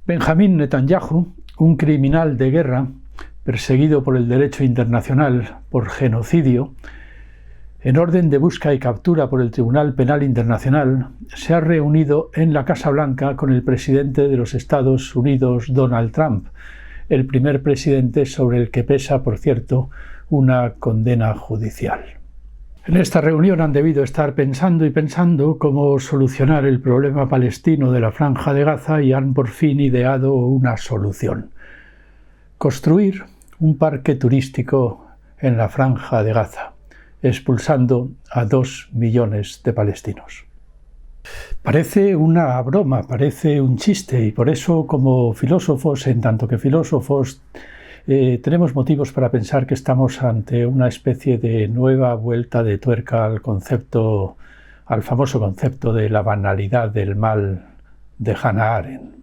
Benjamín Netanyahu, un criminal de guerra perseguido por el derecho internacional por genocidio, en orden de busca y captura por el Tribunal Penal Internacional, se ha reunido en la Casa Blanca con el presidente de los Estados Unidos, Donald Trump, el primer presidente sobre el que pesa, por cierto, una condena judicial. En esta reunión han debido estar pensando y pensando cómo solucionar el problema palestino de la Franja de Gaza y han por fin ideado una solución: construir un parque turístico en la Franja de Gaza, expulsando a 2 millones de palestinos. Parece una broma, parece un chiste, y por eso, como filósofos, en tanto que filósofos, tenemos motivos para pensar que estamos ante una especie de nueva vuelta de tuerca al famoso concepto de la banalidad del mal de Hannah Arendt.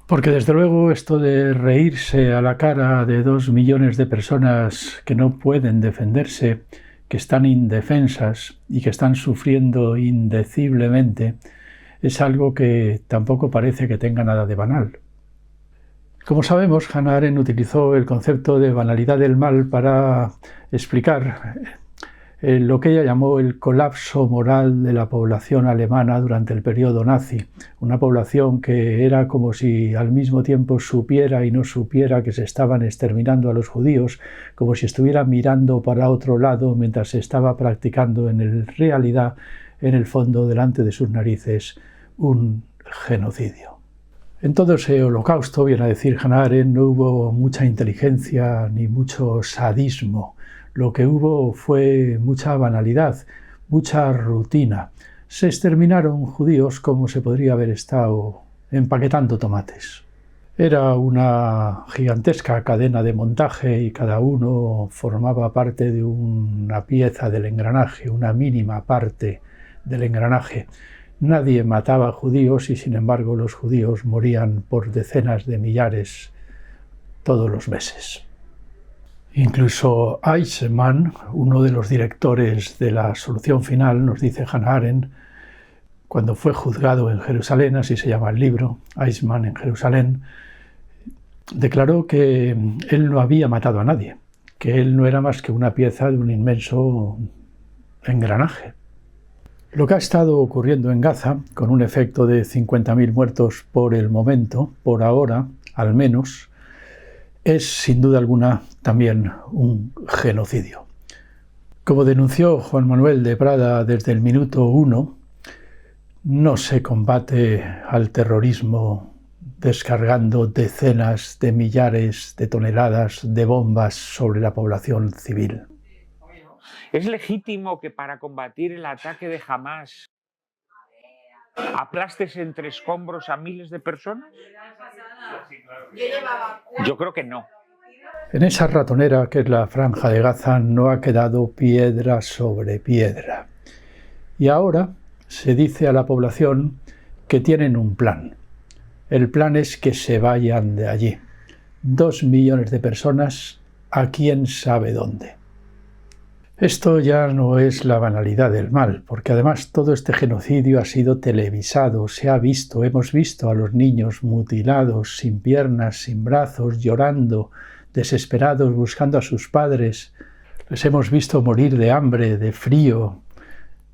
Porque desde luego esto de reírse a la cara de 2 millones de personas que no pueden defenderse, que están indefensas y que están sufriendo indeciblemente, es algo que tampoco parece que tenga nada de banal. Como sabemos, Hannah Arendt utilizó el concepto de banalidad del mal para explicar lo que ella llamó el colapso moral de la población alemana durante el periodo nazi, una población que era como si al mismo tiempo supiera y no supiera que se estaban exterminando a los judíos, como si estuviera mirando para otro lado mientras se estaba practicando en realidad, en el fondo, delante de sus narices, un genocidio. En todo ese holocausto, viene a decir Hannah Arendt, no hubo mucha inteligencia ni mucho sadismo. Lo que hubo fue mucha banalidad, mucha rutina. Se exterminaron judíos como se podría haber estado empaquetando tomates. Era una gigantesca cadena de montaje y cada uno formaba parte de una pieza del engranaje, una mínima parte del engranaje. Nadie mataba judíos y, sin embargo, los judíos morían por decenas de millares todos los meses. Incluso Eichmann, uno de los directores de la solución final, nos dice Hannah Arendt, cuando fue juzgado en Jerusalén, así se llama el libro, Eichmann en Jerusalén, declaró que él no había matado a nadie, que él no era más que una pieza de un inmenso engranaje. Lo que ha estado ocurriendo en Gaza, con un efecto de 50.000 muertos por el momento, por ahora, al menos, es sin duda alguna también un genocidio. Como denunció Juan Manuel de Prada desde el minuto 1, no se combate al terrorismo descargando decenas de millares de toneladas de bombas sobre la población civil. ¿Es legítimo que para combatir el ataque de Hamás aplastes entre escombros a miles de personas? Yo creo que no. En esa ratonera que es la Franja de Gaza no ha quedado piedra sobre piedra. Y ahora se dice a la población que tienen un plan. El plan es que se vayan de allí. 2 millones de personas a quién sabe dónde. Esto ya no es la banalidad del mal, porque además todo este genocidio ha sido televisado, se ha visto, hemos visto a los niños mutilados, sin piernas, sin brazos, llorando, desesperados, buscando a sus padres. Les hemos visto morir de hambre, de frío.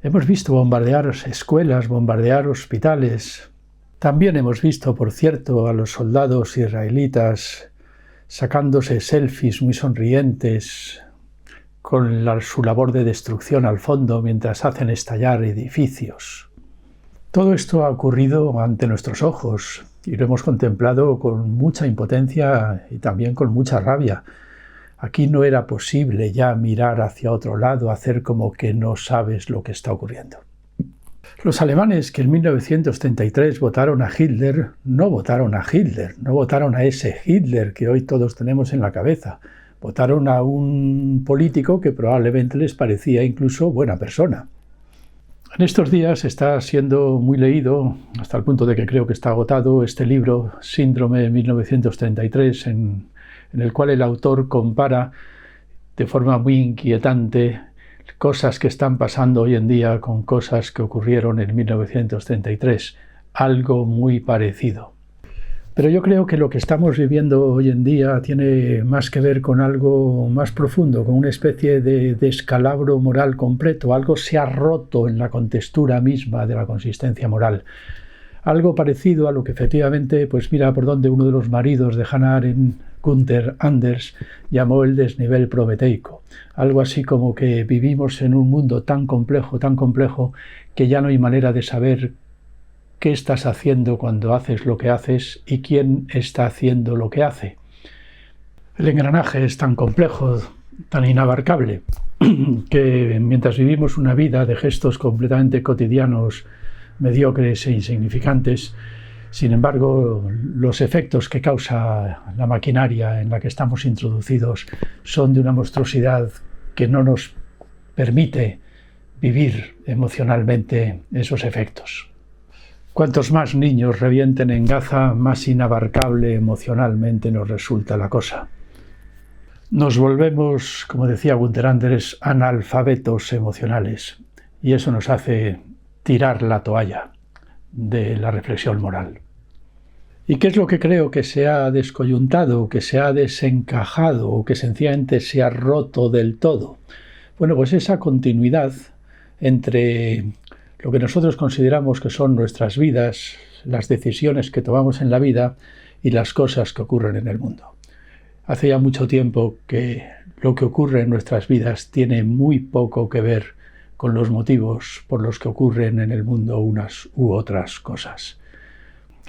Hemos visto bombardear escuelas, bombardear hospitales. También hemos visto, por cierto, a los soldados israelitas sacándose selfies muy sonrientes, con su labor de destrucción al fondo mientras hacen estallar edificios. Todo esto ha ocurrido ante nuestros ojos y lo hemos contemplado con mucha impotencia y también con mucha rabia. Aquí no era posible ya mirar hacia otro lado, hacer como que no sabes lo que está ocurriendo. Los alemanes que en 1933 votaron a Hitler, no votaron a Hitler, no votaron a ese Hitler que hoy todos tenemos en la cabeza. Votaron a un político que probablemente les parecía incluso buena persona. En estos días está siendo muy leído, hasta el punto de que creo que está agotado, este libro, Síndrome 1933, en el cual el autor compara de forma muy inquietante cosas que están pasando hoy en día con cosas que ocurrieron en 1933. Algo muy parecido. Pero yo creo que lo que estamos viviendo hoy en día tiene más que ver con algo más profundo, con una especie de descalabro moral completo. Algo se ha roto en la contextura misma de la consistencia moral. Algo parecido a lo que efectivamente, pues mira por dónde uno de los maridos de Hannah Arendt, Gunther Anders, llamó el desnivel prometeico. Algo así como que vivimos en un mundo tan complejo, que ya no hay manera de saber qué estás haciendo cuando haces lo que haces y quién está haciendo lo que hace. El engranaje es tan complejo, tan inabarcable, que mientras vivimos una vida de gestos completamente cotidianos, mediocres e insignificantes, sin embargo, los efectos que causa la maquinaria en la que estamos introducidos son de una monstruosidad que no nos permite vivir emocionalmente esos efectos. Cuantos más niños revienten en Gaza, más inabarcable emocionalmente nos resulta la cosa. Nos volvemos, como decía Gunther Anders, analfabetos emocionales, y eso nos hace tirar la toalla de la reflexión moral. ¿Y qué es lo que creo que se ha descoyuntado, que se ha desencajado o que sencillamente se ha roto del todo? Bueno, pues esa continuidad entre lo que nosotros consideramos que son nuestras vidas, las decisiones que tomamos en la vida y las cosas que ocurren en el mundo. Hace ya mucho tiempo que lo que ocurre en nuestras vidas tiene muy poco que ver con los motivos por los que ocurren en el mundo unas u otras cosas.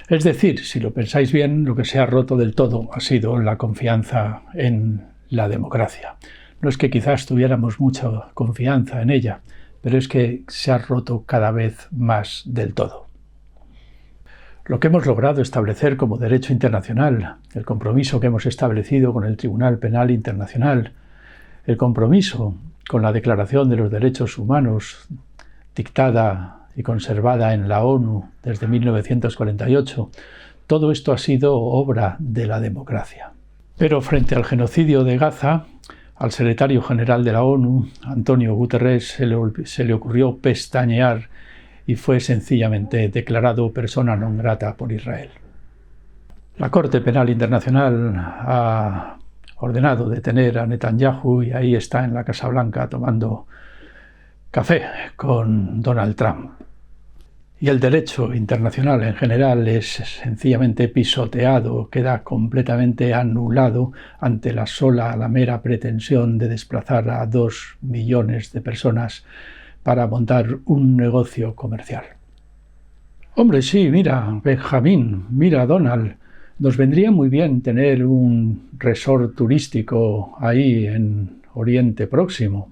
Es decir, si lo pensáis bien, lo que se ha roto del todo ha sido la confianza en la democracia. No es que quizás tuviéramos mucha confianza en ella, pero es que se ha roto cada vez más del todo. Lo que hemos logrado establecer como derecho internacional, el compromiso que hemos establecido con el Tribunal Penal Internacional, el compromiso con la Declaración de los Derechos Humanos, dictada y conservada en la ONU desde 1948, todo esto ha sido obra de la democracia. Pero frente al genocidio de Gaza, al secretario general de la ONU, Antonio Guterres, se le ocurrió pestañear y fue sencillamente declarado persona non grata por Israel. La Corte Penal Internacional ha ordenado detener a Netanyahu y ahí está en la Casa Blanca tomando café con Donald Trump. Y el derecho internacional en general es sencillamente pisoteado, queda completamente anulado ante la mera pretensión de desplazar a 2 millones de personas para montar un negocio comercial. Hombre, sí, mira, Benjamín, mira, Donald, nos vendría muy bien tener un resort turístico ahí en Oriente Próximo.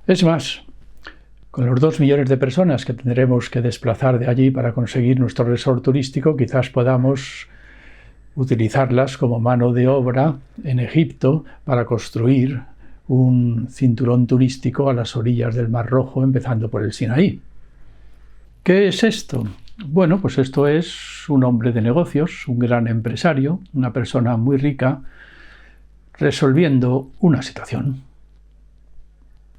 Es más, con los 2 millones de personas que tendremos que desplazar de allí para conseguir nuestro resort turístico, quizás podamos utilizarlas como mano de obra en Egipto para construir un cinturón turístico a las orillas del Mar Rojo, empezando por el Sinaí. ¿Qué es esto? Bueno, pues esto es un hombre de negocios, un gran empresario, una persona muy rica, resolviendo una situación.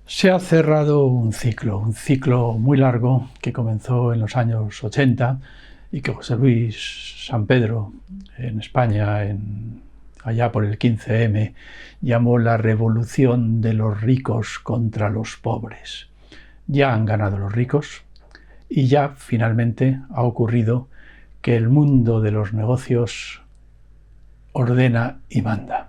Se ha cerrado un ciclo muy largo que comenzó en los años 80 y que José Luis San Pedro en España, allá por el 15M, llamó la revolución de los ricos contra los pobres. Ya han ganado los ricos y ya finalmente ha ocurrido que el mundo de los negocios ordena y manda.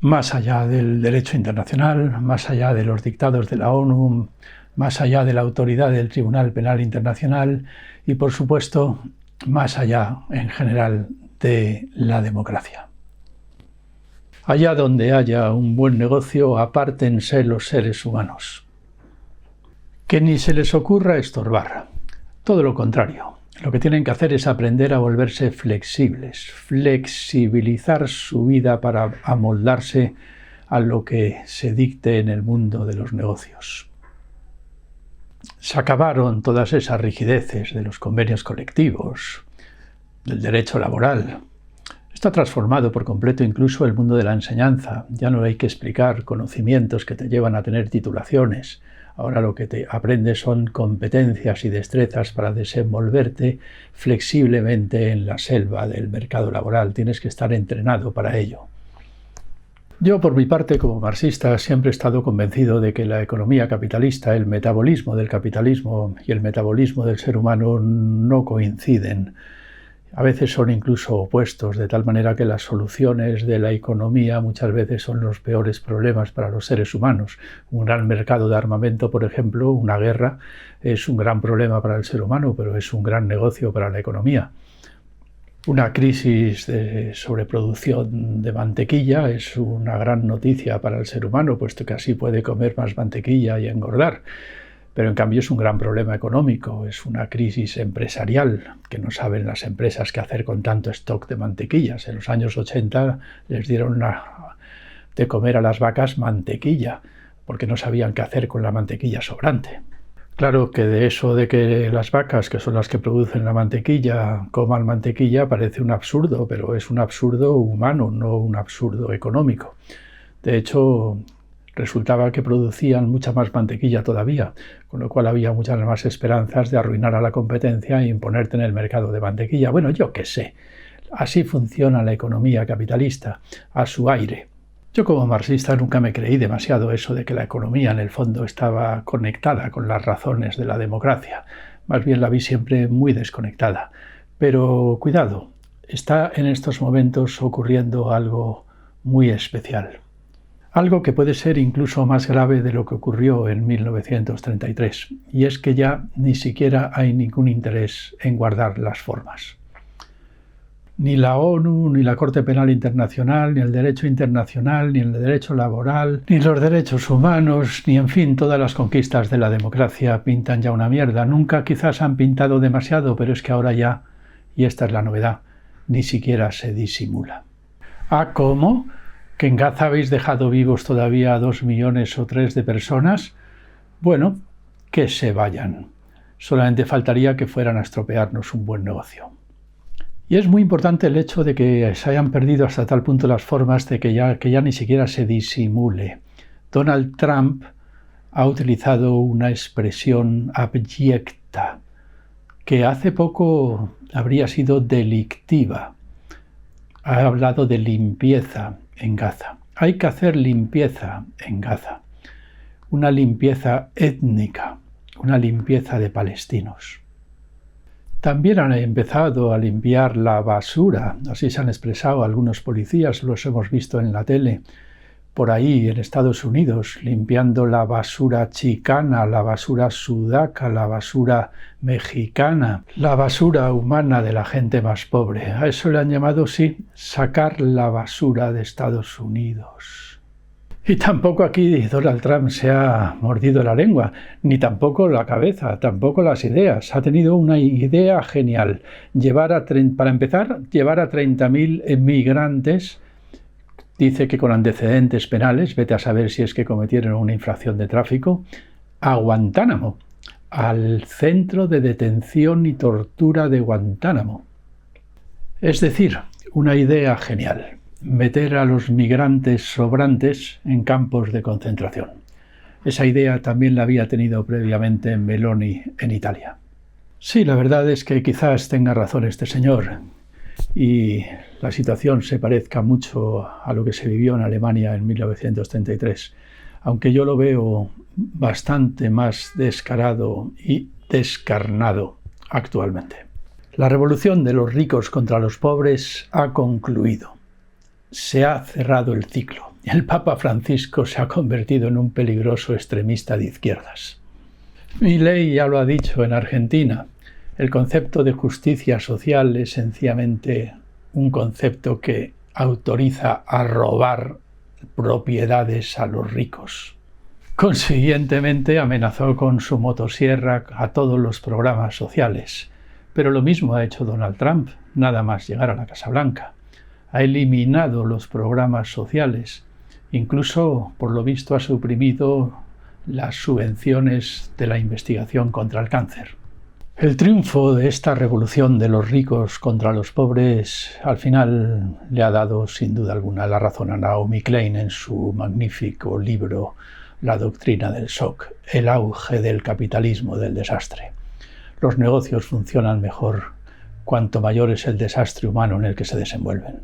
Más allá del derecho internacional, más allá de los dictados de la ONU, más allá de la autoridad del Tribunal Penal Internacional y, por supuesto, más allá, en general, de la democracia. Allá donde haya un buen negocio, apártense los seres humanos. Que ni se les ocurra estorbar. Todo lo contrario. Lo que tienen que hacer es aprender a volverse flexibles, flexibilizar su vida para amoldarse a lo que se dicte en el mundo de los negocios. Se acabaron todas esas rigideces de los convenios colectivos, del derecho laboral. Está transformado por completo incluso el mundo de la enseñanza. Ya no hay que explicar conocimientos que te llevan a tener titulaciones. Ahora lo que te aprendes son competencias y destrezas para desenvolverte flexiblemente en la selva del mercado laboral. Tienes que estar entrenado para ello. Yo, por mi parte, como marxista, siempre he estado convencido de que la economía capitalista, el metabolismo del capitalismo y el metabolismo del ser humano no coinciden. A veces son incluso opuestos, de tal manera que las soluciones de la economía muchas veces son los peores problemas para los seres humanos. Un gran mercado de armamento, por ejemplo, una guerra, es un gran problema para el ser humano, pero es un gran negocio para la economía. Una crisis de sobreproducción de mantequilla es una gran noticia para el ser humano, puesto que así puede comer más mantequilla y engordar. Pero en cambio es un gran problema económico, es una crisis empresarial, que no saben las empresas qué hacer con tanto stock de mantequillas. En los años 80 les dieron de comer a las vacas mantequilla, porque no sabían qué hacer con la mantequilla sobrante. Claro que de eso de que las vacas, que son las que producen la mantequilla, coman mantequilla parece un absurdo, pero es un absurdo humano, no un absurdo económico. De hecho, resultaba que producían mucha más mantequilla todavía, con lo cual había muchas más esperanzas de arruinar a la competencia e imponerte en el mercado de mantequilla. Bueno, yo qué sé. Así funciona la economía capitalista, a su aire. Yo como marxista nunca me creí demasiado eso de que la economía en el fondo estaba conectada con las razones de la democracia. Más bien la vi siempre muy desconectada. Pero cuidado, está en estos momentos ocurriendo algo muy especial. Algo que puede ser incluso más grave de lo que ocurrió en 1933, y es que ya ni siquiera hay ningún interés en guardar las formas. Ni la ONU, ni la Corte Penal Internacional, ni el derecho internacional, ni el derecho laboral, ni los derechos humanos, ni en fin todas las conquistas de la democracia pintan ya una mierda. Nunca quizás han pintado demasiado, pero es que ahora ya, y esta es la novedad, ni siquiera se disimula. ¿Ah, cómo? ¿Que en Gaza habéis dejado vivos todavía a 2 millones o 3 de personas? Bueno, que se vayan. Solamente faltaría que fueran a estropearnos un buen negocio. Y es muy importante el hecho de que se hayan perdido hasta tal punto las formas de que ya ni siquiera se disimule. Donald Trump ha utilizado una expresión abyecta que hace poco habría sido delictiva. Ha hablado de limpieza en Gaza. Hay que hacer limpieza en Gaza. Una limpieza étnica, una limpieza de palestinos. También han empezado a limpiar la basura, así se han expresado algunos policías, los hemos visto en la tele, por ahí en Estados Unidos, limpiando la basura chicana, la basura sudaca, la basura mexicana, la basura humana de la gente más pobre. A eso le han llamado, sí, sacar la basura de Estados Unidos. Y tampoco aquí Donald Trump se ha mordido la lengua, ni tampoco la cabeza, tampoco las ideas. Ha tenido una idea genial. Para empezar, llevar a 30.000 emigrantes, dice que con antecedentes penales, vete a saber si es que cometieron una infracción de tráfico, a Guantánamo, al centro de detención y tortura de Guantánamo. Es decir, una idea genial. Meter a los migrantes sobrantes en campos de concentración. Esa idea también la había tenido previamente Meloni en Italia. Sí, la verdad es que quizás tenga razón este señor y la situación se parezca mucho a lo que se vivió en Alemania en 1933, aunque yo lo veo bastante más descarado y descarnado actualmente. La revolución de los ricos contra los pobres ha concluido. Se ha cerrado el ciclo. El Papa Francisco se ha convertido en un peligroso extremista de izquierdas. Milei ya lo ha dicho en Argentina. El concepto de justicia social es sencillamente un concepto que autoriza a robar propiedades a los ricos. Consiguientemente amenazó con su motosierra a todos los programas sociales. Pero lo mismo ha hecho Donald Trump, nada más llegar a la Casa Blanca. Ha eliminado los programas sociales, incluso, por lo visto, ha suprimido las subvenciones de la investigación contra el cáncer. El triunfo de esta revolución de los ricos contra los pobres al final le ha dado, sin duda alguna, la razón a Naomi Klein en su magnífico libro la doctrina del shock, el auge del capitalismo del desastre. Los negocios funcionan mejor cuanto mayor es el desastre humano en el que se desenvuelven.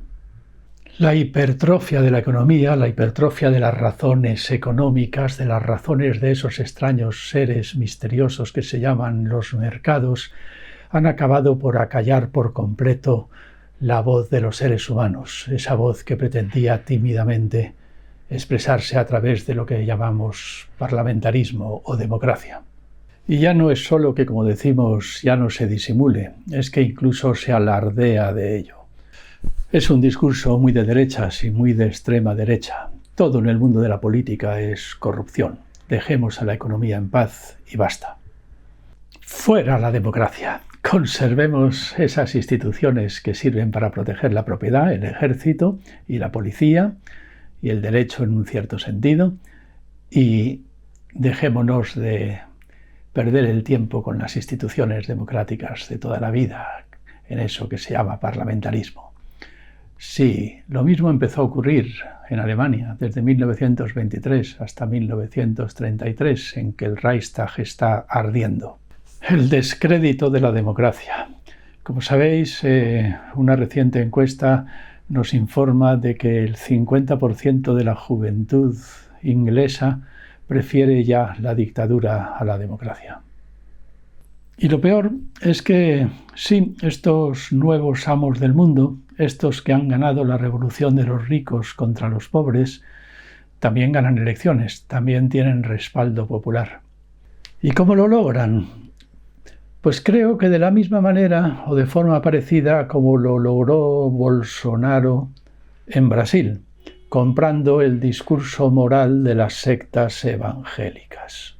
La hipertrofia de la economía, la hipertrofia de las razones económicas, de las razones de esos extraños seres misteriosos que se llaman los mercados, han acabado por acallar por completo la voz de los seres humanos, esa voz que pretendía tímidamente expresarse a través de lo que llamamos parlamentarismo o democracia. Y ya no es solo que, como decimos, ya no se disimule, es que incluso se alardea de ello. Es un discurso muy de derechas y muy de extrema derecha. Todo en el mundo de la política es corrupción. Dejemos a la economía en paz y basta. Fuera la democracia. Conservemos esas instituciones que sirven para proteger la propiedad, el ejército y la policía y el derecho en un cierto sentido, y dejémonos de perder el tiempo con las instituciones democráticas de toda la vida, en eso que se llama parlamentarismo. Sí, lo mismo empezó a ocurrir en Alemania desde 1923 hasta 1933, en que el Reichstag está ardiendo. El descrédito de la democracia. Como sabéis, una reciente encuesta nos informa de que el 50% de la juventud inglesa prefiere ya la dictadura a la democracia. Y lo peor es que sí, estos nuevos amos del mundo, estos que han ganado la revolución de los ricos contra los pobres, también ganan elecciones, también tienen respaldo popular. ¿Y cómo lo logran? Pues creo que de la misma manera o de forma parecida como lo logró Bolsonaro en Brasil, comprando el discurso moral de las sectas evangélicas.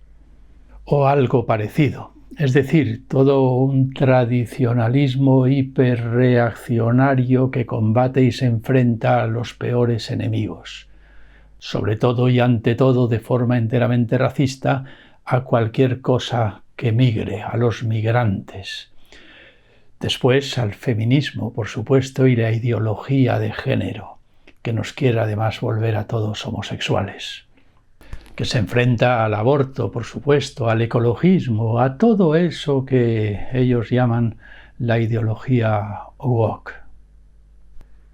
O algo parecido. Es decir, todo un tradicionalismo hiperreaccionario que combate y se enfrenta a los peores enemigos. Sobre todo y ante todo de forma enteramente racista a cualquier cosa que migre, a los migrantes. Después al feminismo, por supuesto, y la ideología de género, que nos quiere además volver a todos homosexuales. Que se enfrenta al aborto, por supuesto, al ecologismo, a todo eso que ellos llaman la ideología woke.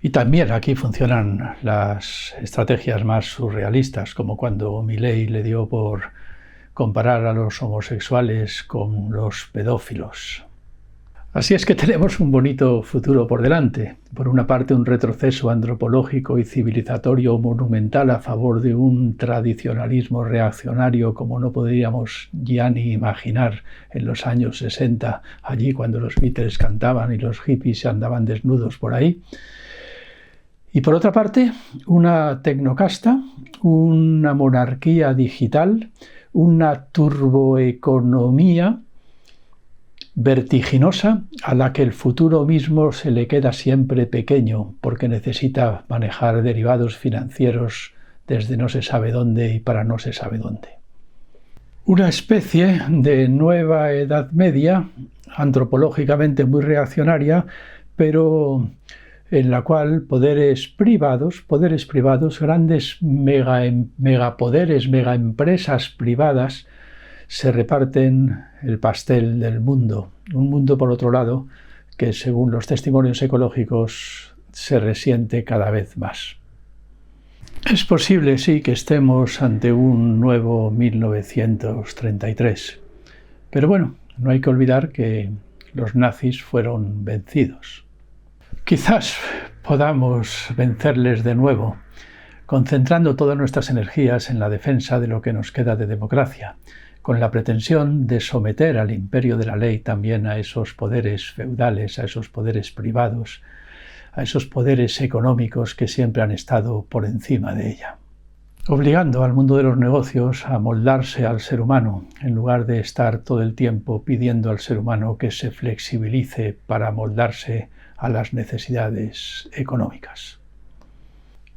Y también aquí funcionan las estrategias más surrealistas, como cuando Milei le dio por comparar a los homosexuales con los pedófilos. Así es que tenemos un bonito futuro por delante. Por una parte, un retroceso antropológico y civilizatorio monumental a favor de un tradicionalismo reaccionario como no podríamos ya ni imaginar en los años 60, allí cuando los Beatles cantaban y los hippies andaban desnudos por ahí. Y por otra parte, una tecnocasta, una monarquía digital, una turboeconomía vertiginosa a la que el futuro mismo se le queda siempre pequeño porque necesita manejar derivados financieros desde no se sabe dónde y para no se sabe dónde. Una especie de nueva Edad Media, antropológicamente muy reaccionaria, pero en la cual poderes privados, grandes megapoderes, megaempresas privadas, se reparten el pastel del mundo. Un mundo, por otro lado, que según los testimonios ecológicos se resiente cada vez más. Es posible, sí, que estemos ante un nuevo 1933. Pero bueno, no hay que olvidar que los nazis fueron vencidos. Quizás podamos vencerles de nuevo, concentrando todas nuestras energías en la defensa de lo que nos queda de democracia, con la pretensión de someter al imperio de la ley también a esos poderes feudales, a esos poderes privados, a esos poderes económicos que siempre han estado por encima de ella. Obligando al mundo de los negocios a moldarse al ser humano, en lugar de estar todo el tiempo pidiendo al ser humano que se flexibilice para moldarse a las necesidades económicas.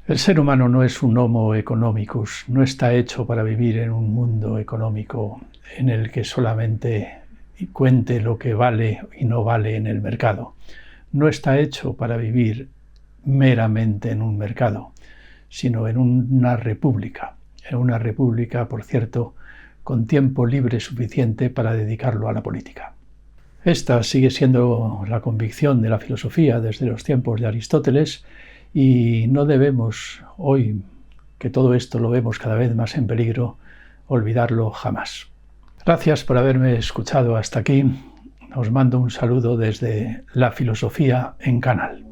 El ser humano no es un homo economicus, no está hecho para vivir en un mundo económico en el que solamente cuente lo que vale y no vale en el mercado. No está hecho para vivir meramente en un mercado, sino en una república, en una república, por cierto, con tiempo libre suficiente para dedicarlo a la política. Esta sigue siendo la convicción de la filosofía desde los tiempos de Aristóteles y no debemos, hoy que todo esto lo vemos cada vez más en peligro, olvidarlo jamás. Gracias por haberme escuchado hasta aquí. Os mando un saludo desde La Filosofía en Canal.